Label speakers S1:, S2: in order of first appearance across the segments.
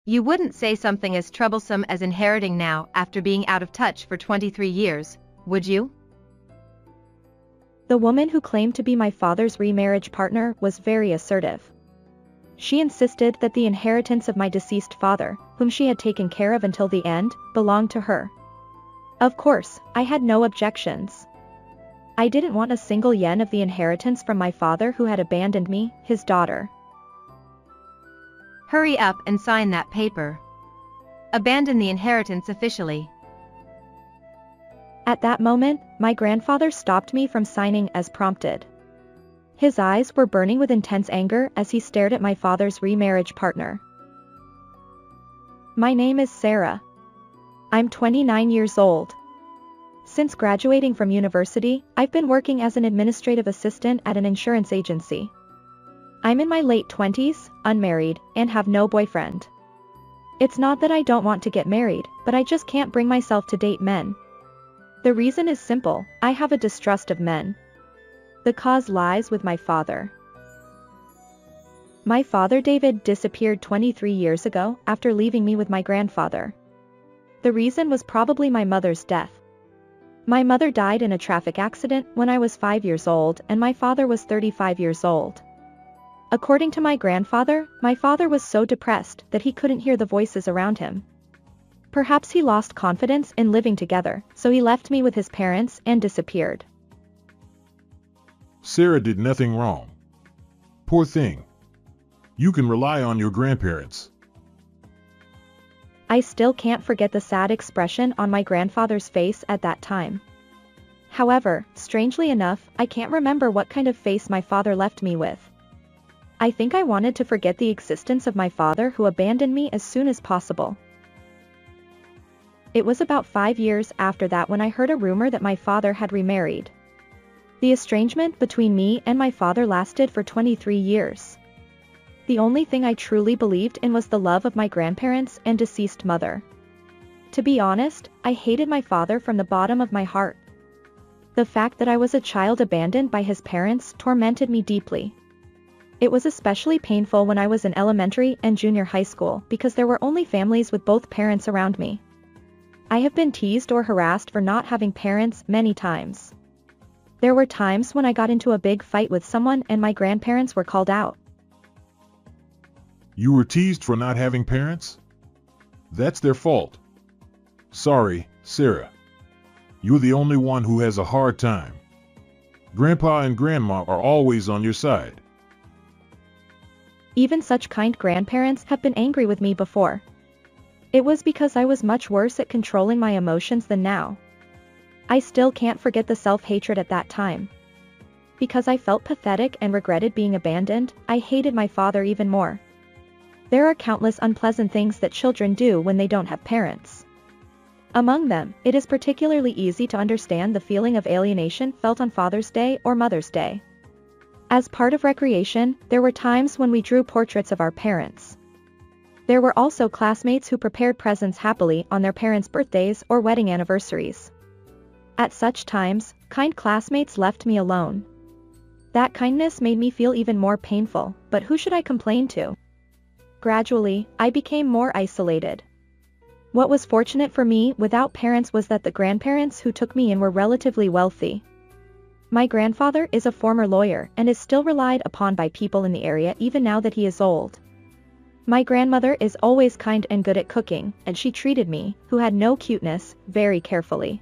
S1: You wouldn't say something as troublesome as inheriting now after being out of touch for 23 years, would you?
S2: The woman who claimed to be my father's remarriage partner was very assertive. She insisted that the inheritance of my deceased father, whom she had taken care of until the end, belonged to her. Of course, I had no objections. I didn't want a single yen of the inheritance from my father who had abandoned me, his daughter.
S1: Hurry up and sign that paper. Abandon the inheritance officially.
S2: At that moment, my grandfather stopped me from signing as prompted. His eyes were burning with intense anger as he stared at my father's remarriage partner. My name is Sarah. I'm 29 years old. Since graduating from university, I've been working as an administrative assistant at an insurance agency. I'm in my late 20s, unmarried, and have no boyfriend. It's not that I don't want to get married, but I just can't bring myself to date men. The reason is simple: I have a distrust of men. The cause lies with my father. My father David disappeared 23 years ago after leaving me with my grandfather. The reason was probably my mother's death. My mother died in a traffic accident when I was 5 years old and my father was 35 years old. According to my grandfather, my father was so depressed that he couldn't hear the voices around him. Perhaps he lost confidence in living together, so he left me with his parents and disappeared.
S3: Sarah did nothing wrong. Poor thing. You can rely on your grandparents.
S2: I still can't forget the sad expression on my grandfather's face at that time. However, strangely enough, I can't remember what kind of face my father left me with. I think I wanted to forget the existence of my father who abandoned me as soon as possible. It was about 5 years after that when I heard a rumor that my father had remarried. The estrangement between me and my father lasted for 23 years. The only thing I truly believed in was the love of my grandparents and deceased mother. To be honest, I hated my father from the bottom of my heart. The fact that I was a child abandoned by his parents tormented me deeply. It was especially painful when I was in elementary and junior high school because there were only families with both parents around me. I have been teased or harassed for not having parents many times. There were times when I got into a big fight with someone and my grandparents were called out.
S3: You were teased for not having parents? That's their fault. Sorry, Sarah. You're the only one who has a hard time. Grandpa and Grandma are always on your side.
S2: Even such kind grandparents have been angry with me before. It was because I was much worse at controlling my emotions than now. I still can't forget the self-hatred at that time. Because I felt pathetic and regretted being abandoned, I hated my father even more. There are countless unpleasant things that children do when they don't have parents. Among them, it is particularly easy to understand the feeling of alienation felt on Father's Day or Mother's Day. As part of recreation, there were times when we drew portraits of our parents. There were also classmates who prepared presents happily on their parents' birthdays or wedding anniversaries. At such times, kind classmates left me alone. That kindness made me feel even more painful, but who should I complain to? Gradually, I became more isolated. What was fortunate for me without parents was that the grandparents who took me in were relatively wealthy. My grandfather is a former lawyer and is still relied upon by people in the area even now that he is old. My grandmother is always kind and good at cooking, and she treated me, who had no cuteness, very carefully.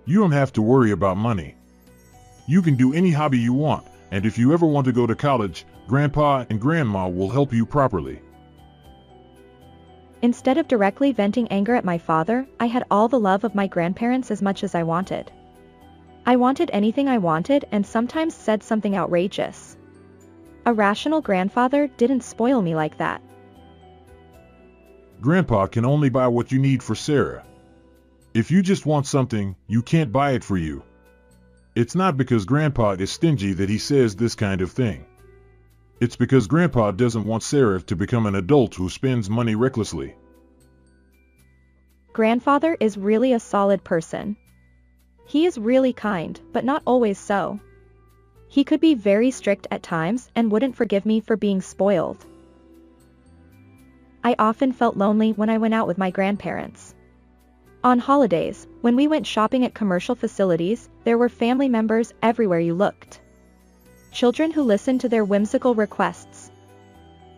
S3: You don't have to worry about money. You can do any hobby you want, and if you ever want to go to college, Grandpa and Grandma will help you properly.
S2: Instead of directly venting anger at my father, I had all the love of my grandparents as much as I wanted. I wanted anything I wanted and sometimes said something outrageous. A rational grandfather didn't spoil me like that.
S3: Grandpa can only buy what you need for Sarah. If you just want something, you can't buy it for you. It's not because Grandpa is stingy that he says this kind of thing. It's because Grandpa doesn't want Sarah to become an adult who spends money recklessly.
S2: Grandfather is really a solid person. He is really kind, but not always so. He could be very strict at times and wouldn't forgive me for being spoiled. I often felt lonely when I went out with my grandparents. On holidays, when we went shopping at commercial facilities, there were family members everywhere you looked. Children who listened to their whimsical requests.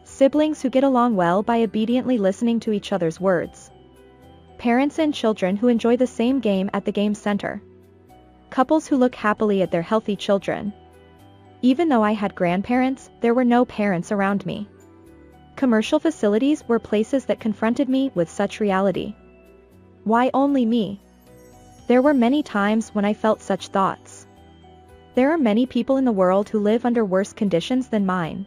S2: Siblings who get along well by obediently listening to each other's words. Parents and children who enjoy the same game at the game center. Couples who look happily at their healthy children. Even though I had grandparents, there were no parents around me. Commercial facilities were places that confronted me with such reality. Why only me? There were many times when I felt such thoughts. There are many people in the world who live under worse conditions than mine.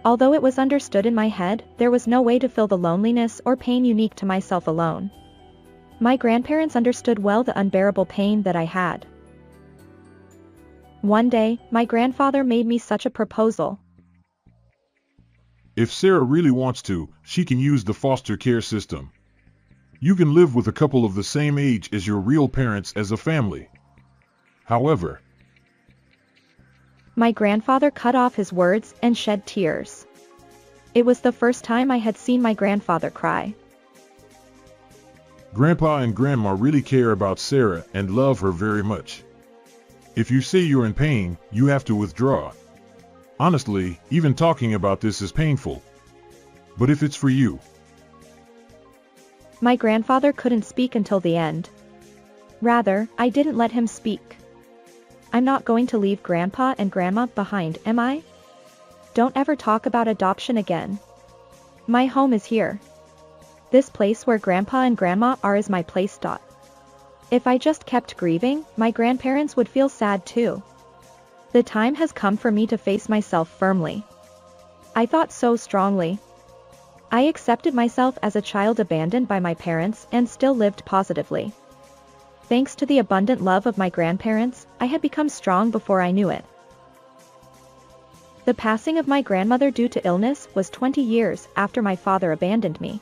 S2: Although it was understood in my head, there was no way to fill the loneliness or pain unique to myself alone. My grandparents understood well the unbearable pain that I had. One day, my grandfather made me such a proposal.
S3: If Sarah really wants to, she can use the foster care system. You can live with a couple of the same age as your real parents as a family. However,
S2: my grandfather cut off his words and shed tears. It was the first time I had seen my grandfather cry.
S3: Grandpa and Grandma really care about Sarah and love her very much. If you say you're in pain, you have to withdraw. Honestly, even talking about this is painful. But if it's for you.
S2: My grandfather couldn't speak until the end. Rather, I didn't let him speak. I'm not going to leave Grandpa and Grandma behind, am I? Don't ever talk about adoption again. My home is here. This place where Grandpa and Grandma are is my place. If I just kept grieving, my grandparents would feel sad too. The time has come for me to face myself firmly. I thought so strongly. I accepted myself as a child abandoned by my parents and still lived positively. Thanks to the abundant love of my grandparents, I had become strong before I knew it. The passing of my grandmother due to illness was 20 years after my father abandoned me.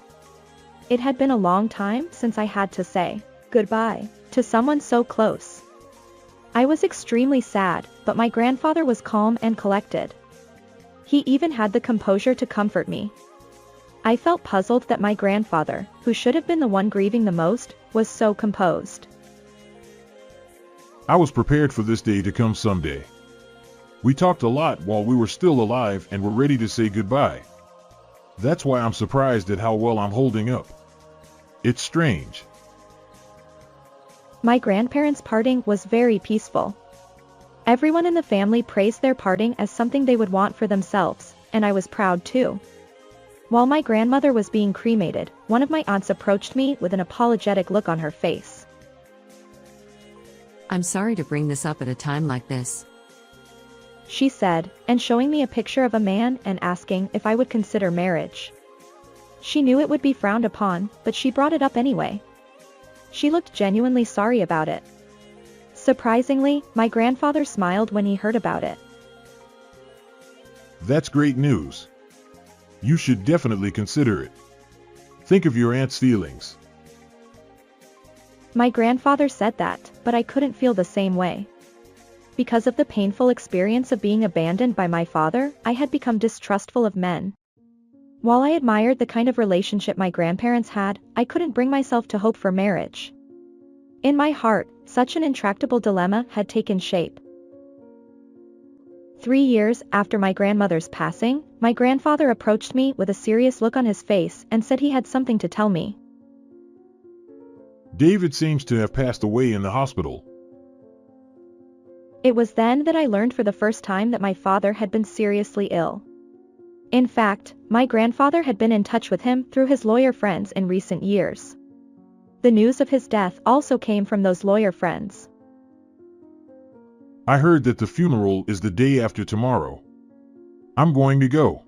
S2: It had been a long time since I had to say goodbye to someone so close. I was extremely sad, but my grandfather was calm and collected. He even had the composure to comfort me. I felt puzzled that my grandfather, who should have been the one grieving the most, was so composed.
S3: I was prepared for this day to come someday. We talked a lot while we were still alive and were ready to say goodbye. That's why I'm surprised at how well I'm holding up. It's strange.
S2: My grandparents' parting was very peaceful. Everyone in the family praised their parting as something they would want for themselves, and I was proud too. While my grandmother was being cremated, one of my aunts approached me with an apologetic look on her face.
S4: I'm sorry to bring this up at a time like this,
S2: she said, and showing me a picture of a man and asking if I would consider marriage. She knew it would be frowned upon, but she brought it up anyway. She looked genuinely sorry about it. Surprisingly, my grandfather smiled when he heard about it.
S3: That's great news. You should definitely consider it. Think of your aunt's feelings.
S2: My grandfather said that, but I couldn't feel the same way. Because of the painful experience of being abandoned by my father, I had become distrustful of men. While I admired the kind of relationship my grandparents had, I couldn't bring myself to hope for marriage. In my heart, such an intractable dilemma had taken shape. 3 years after my grandmother's passing, my grandfather approached me with a serious look on his face and said he had something to tell me.
S3: David seems to have passed away in the hospital.
S2: It was then that I learned for the first time that my father had been seriously ill. In fact, my grandfather had been in touch with him through his lawyer friends in recent years. The news of his death also came from those lawyer friends.
S3: I heard that the funeral is the day after tomorrow. I'm going to go.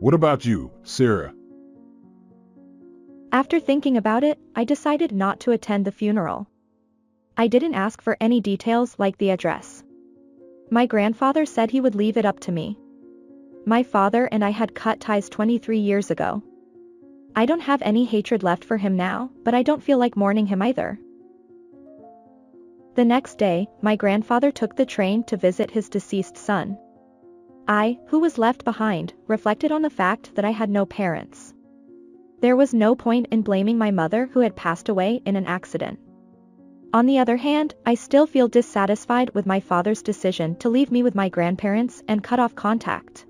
S3: What about you, Sarah?
S2: After thinking about it, I decided not to attend the funeral. I didn't ask for any details like the address. My grandfather said he would leave it up to me. My father and I had cut ties 23 years ago. I don't have any hatred left for him now, but I don't feel like mourning him either. The next day, my grandfather took the train to visit his deceased son. I, who was left behind, reflected on the fact that I had no parents. There was no point in blaming my mother who had passed away in an accident. On the other hand, I still feel dissatisfied with my father's decision to leave me with my grandparents and cut off contact.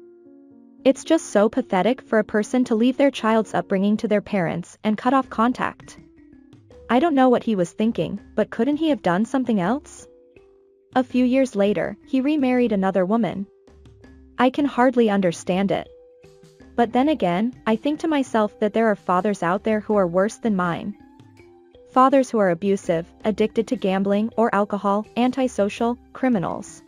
S2: It's just so pathetic for a person to leave their child's upbringing to their parents and cut off contact. I don't know what he was thinking, but couldn't he have done something else? A few years later, he remarried another woman. I can hardly understand it. But then again, I think to myself that there are fathers out there who are worse than mine. Fathers who are abusive, addicted to gambling or alcohol, antisocial, criminals.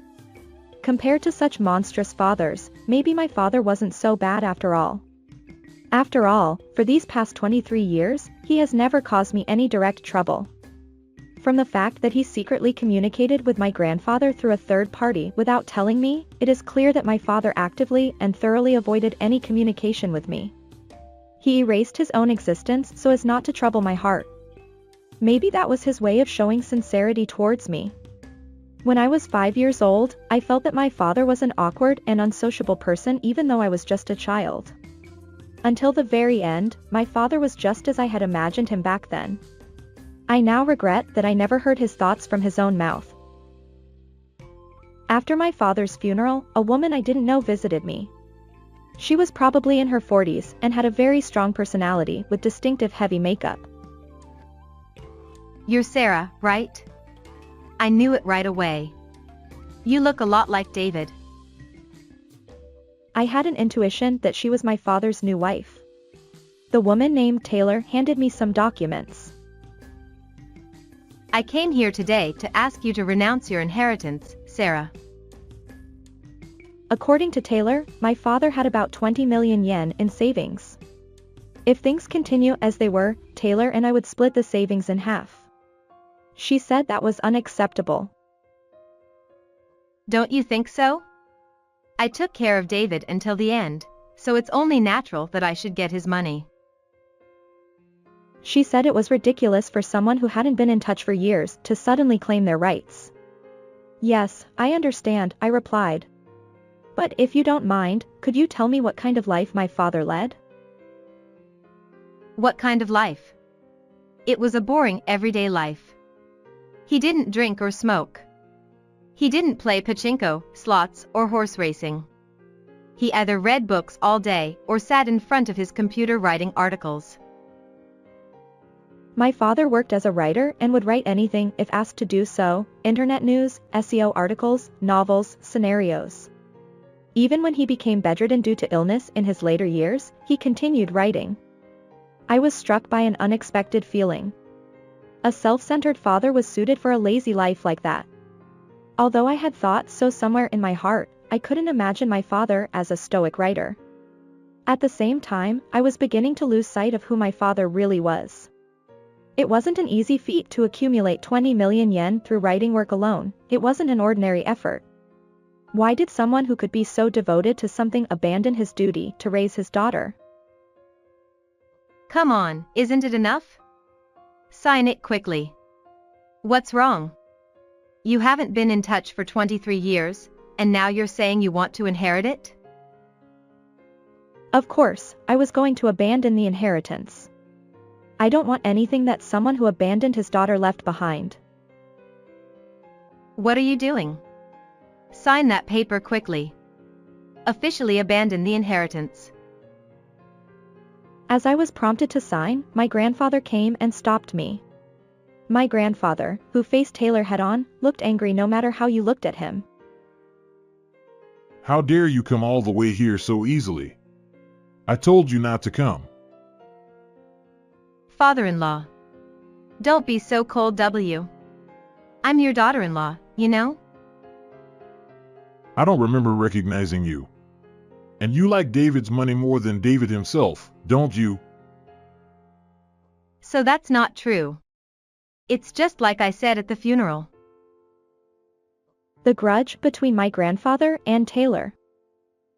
S2: Compared to such monstrous fathers, maybe my father wasn't so bad after all. After all, for these past 23 years, he has never caused me any direct trouble. From the fact that he secretly communicated with my grandfather through a third party without telling me, it is clear that my father actively and thoroughly avoided any communication with me. He erased his own existence so as not to trouble my heart. Maybe that was his way of showing sincerity towards me. When I was 5 years old, I felt that my father was an awkward and unsociable person even though I was just a child. Until the very end, my father was just as I had imagined him back then. I now regret that I never heard his thoughts from his own mouth. After my father's funeral, a woman I didn't know visited me. She was probably in her 40s and had a very strong personality with distinctive heavy makeup.
S1: You're Sarah, right? I knew it right away. You look a lot like David.
S2: I had an intuition that she was my father's new wife. The woman named Taylor handed me some documents.
S1: I came here today to ask you to renounce your inheritance, Sarah.
S2: According to Taylor, my father had about 20 million yen in savings. If things continue as they were, Taylor and I would split the savings in half. She said that was unacceptable.
S1: Don't you think so? I took care of David until the end, so it's only natural that I should get his money.
S2: She said it was ridiculous for someone who hadn't been in touch for years to suddenly claim their rights. Yes, I understand, I replied. But if you don't mind, could you tell me what kind of life my father led?
S1: What kind of life? It was a boring everyday life. He didn't drink or smoke. He didn't play pachinko, slots, or horse racing. He either read books all day or sat in front of his computer writing articles.
S2: My father worked as a writer and would write anything if asked to do so: internet news, SEO articles, novels, scenarios. Even when he became bedridden due to illness in his later years, he continued writing. I was struck by an unexpected feeling. A self-centered father was suited for a lazy life like that. Although I had thought so somewhere in my heart, I couldn't imagine my father as a stoic writer. At the same time, I was beginning to lose sight of who my father really was. It wasn't an easy feat to accumulate 20 million yen through writing work alone. It wasn't an ordinary effort. Why did someone who could be so devoted to something abandon his duty to raise his daughter?
S1: Come on, isn't it enough? Sign it quickly. What's wrong? You haven't been in touch for 23 years, and now you're saying you want to inherit it?
S2: Of course, I was going to abandon the inheritance. I don't want anything that someone who abandoned his daughter left behind.
S1: What are you doing? Sign that paper quickly. Officially abandon the inheritance.
S2: As I was prompted to sign, my grandfather came and stopped me. My grandfather, who faced Taylor head-on, looked angry no matter how you looked at him.
S3: How dare you come all the way here so easily? I told you not to come.
S1: Father-in-law. Don't be so cold, W. I'm your daughter-in-law, you know?
S3: I don't remember recognizing you. And you like David's money more than David himself, don't you?
S1: So that's not true. It's just like I said at the funeral.
S2: The grudge between my grandfather and Taylor.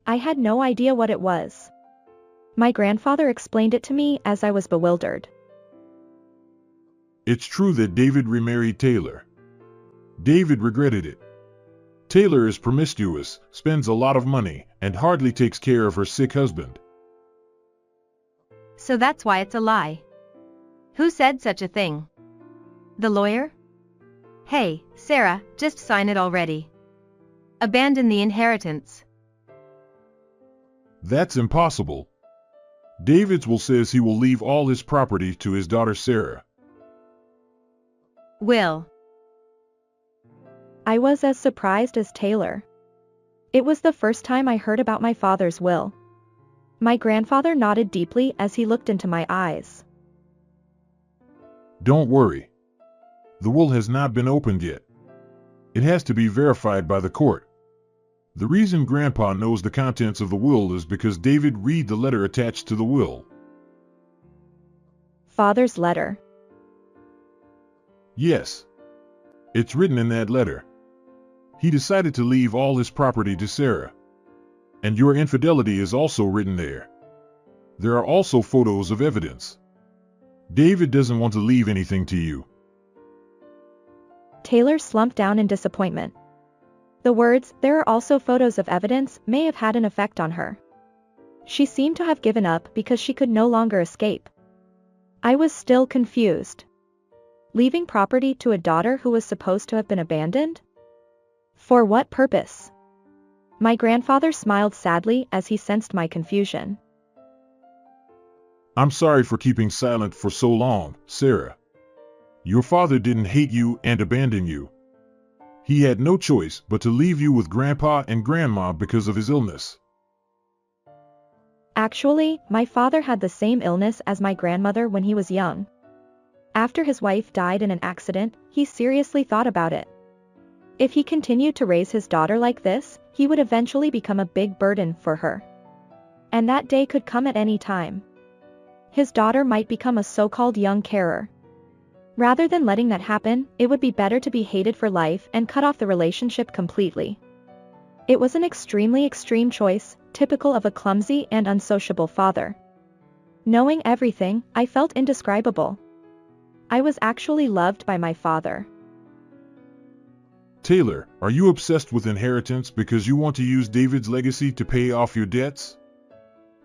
S2: I had no idea what it was. My grandfather explained it to me as I was bewildered.
S3: It's true that David remarried Taylor. David regretted it. Taylor is promiscuous, spends a lot of money, and hardly takes care of her sick husband.
S1: So that's why it's a lie. Who said such a thing? The lawyer? Hey, Sarah, just sign it already. Abandon the inheritance.
S3: That's impossible. David's will says he will leave all his property to his daughter Sarah.
S1: Will.
S2: I was as surprised as Taylor. It was the first time I heard about my father's will. My grandfather nodded deeply as he looked into my eyes.
S3: Don't worry. The will has not been opened yet. It has to be verified by the court. The reason Grandpa knows the contents of the will is because David read the letter attached to the will.
S2: Father's letter.
S3: Yes. It's written in that letter. He decided to leave all his property to Sarah. And your infidelity is also written there. There are also photos of evidence. David doesn't want to leave anything to you.
S2: Taylor slumped down in disappointment. The words, "there are also photos of evidence," may have had an effect on her. She seemed to have given up because she could no longer escape. I was still confused. Leaving property to a daughter who was supposed to have been abandoned? For what purpose? My grandfather smiled sadly as he sensed my confusion.
S3: I'm sorry for keeping silent for so long, Sarah. Your father didn't hate you and abandon you. He had no choice but to leave you with Grandpa and Grandma because of his illness.
S2: Actually, my father had the same illness as my grandmother when he was young. After his wife died in an accident, he seriously thought about it. If he continued to raise his daughter like this, he would eventually become a big burden for her. And that day could come at any time. His daughter might become a so-called young carer. Rather than letting that happen, it would be better to be hated for life and cut off the relationship completely. It was an extremely extreme choice, typical of a clumsy and unsociable father. Knowing everything, I felt indescribable. I was actually loved by my father.
S3: Taylor, are you obsessed with inheritance because you want to use David's legacy to pay off your debts?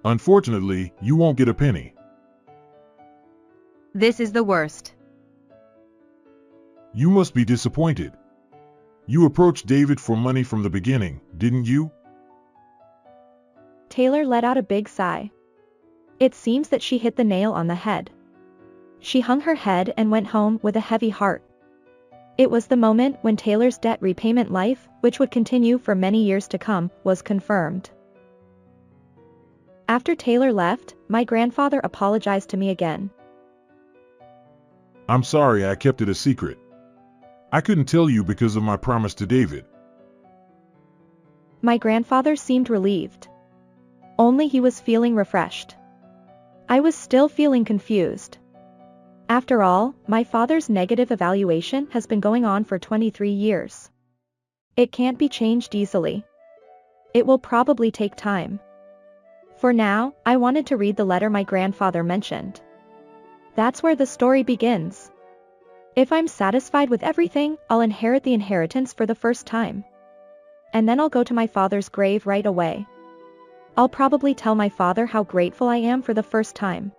S3: Unfortunately, you won't get a penny.
S1: This is the worst.
S3: You must be disappointed. You approached David for money from the beginning, didn't you?
S2: Taylor let out a big sigh. It seems that she hit the nail on the head. She hung her head and went home with a heavy heart. It was the moment when Taylor's debt repayment life, which would continue for many years to come, was confirmed. After Taylor left, my grandfather apologized to me again.
S3: I'm sorry I kept it a secret. I couldn't tell you because of my promise to David.
S2: My grandfather seemed relieved. Only he was feeling refreshed. I was still feeling confused. After all, my father's negative evaluation has been going on for 23 years. It can't be changed easily. It will probably take time. For now, I wanted to read the letter my grandfather mentioned. That's where the story begins. If I'm satisfied with everything, I'll inherit the inheritance for the first time. And then I'll go to my father's grave right away. I'll probably tell my father how grateful I am for the first time.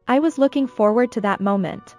S2: I was looking forward to that moment.